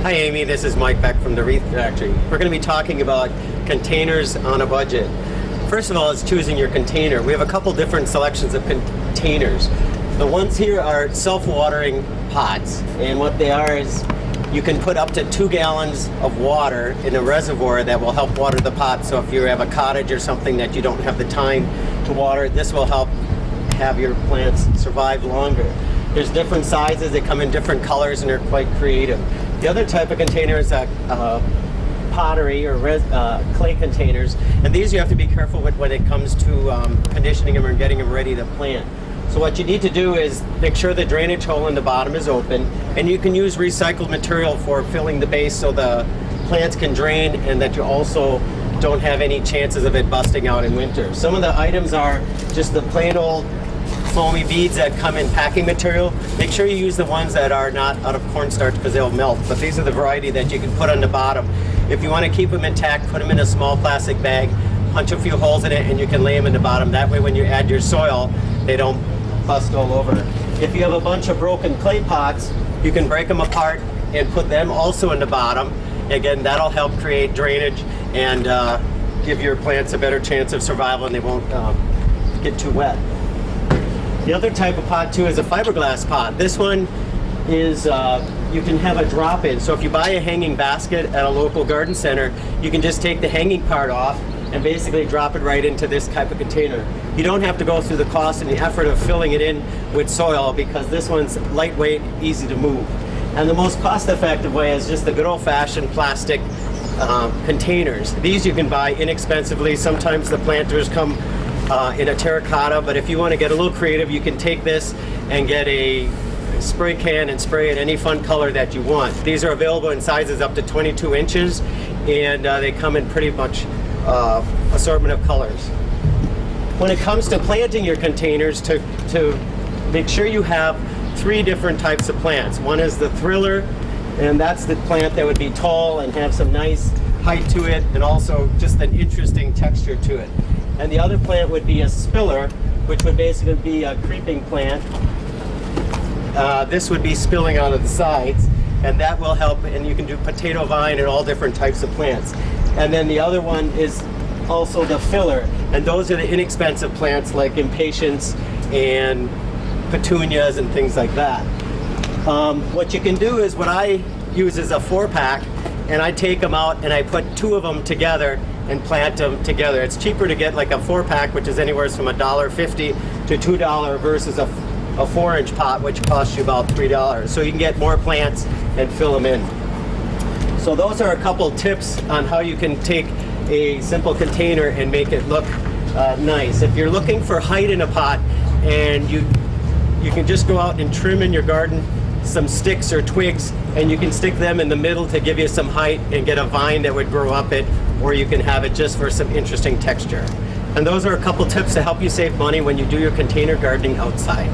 Hi Amy, this is Mike Beck from the Wreath Factory. We're going to be talking about containers on a budget. First of all, it's choosing your container. We have a couple different selections of containers. The ones here are self-watering pots, and what they are is you can put up to 2 gallons of water in a reservoir that will help water the pot. So if you have a cottage or something that you don't have the time to water, this will help have your plants survive longer. There's different sizes, they come in different colors, and they're quite creative. The other type of container is pottery or clay containers, and these you have to be careful with when it comes to conditioning them or getting them ready to plant. So what you need to do is make sure the drainage hole in the bottom is open, and you can use recycled material for filling the base so the plants can drain and that you also don't have any chances of it busting out in winter. Some of the items are just the plain old foamy beads that come in packing material. Make sure you use the ones that are not out of cornstarch because they'll melt, but these are the variety that you can put on the bottom. If you want to keep them intact, put them in a small plastic bag, punch a few holes in it, and you can lay them in the bottom. That way when you add your soil, they don't bust all over. If you have a bunch of broken clay pots, you can break them apart and put them also in the bottom. Again, that'll help create drainage and give your plants a better chance of survival, and they won't get too wet. The other type of pot too is a fiberglass pot. This one is, you can have a drop-in. So if you buy a hanging basket at a local garden center, you can just take the hanging part off and basically drop it right into this type of container. You don't have to go through the cost and the effort of filling it in with soil because this one's lightweight, easy to move. And the most cost-effective way is just the good old-fashioned plastic containers. These you can buy inexpensively. Sometimes the planters come in a terracotta, but if you want to get a little creative, you can take this and get a spray can and spray it any fun color that you want. These are available in sizes up to 22 inches, and they come in pretty much assortment of colors. When it comes to planting your containers, to make sure you have 3 different types of plants. One is the thriller, and that's the plant that would be tall and have some nice height to it, and also just an interesting texture to it. And the other plant would be a spiller, which would basically be a creeping plant. This would be spilling out of the sides, and that will help, and you can do potato vine and all different types of plants. And then the other one is also the filler, and those are the inexpensive plants like impatiens and petunias and things like that. What you can do is, what I use is a 4-pack, and I take them out and I put 2 of them together and plant them together. It's cheaper to get like a 4-pack, which is anywhere from $1.50 to $2 versus a 4-inch pot, which costs you about $3. So you can get more plants and fill them in. So those are a couple tips on how you can take a simple container and make it look nice. If you're looking for height in a pot, and you can just go out and trim in your garden some sticks or twigs, and you can stick them in the middle to give you some height and get a vine that would grow up it, or you can have it just for some interesting texture. And those are a couple tips to help you save money when you do your container gardening outside.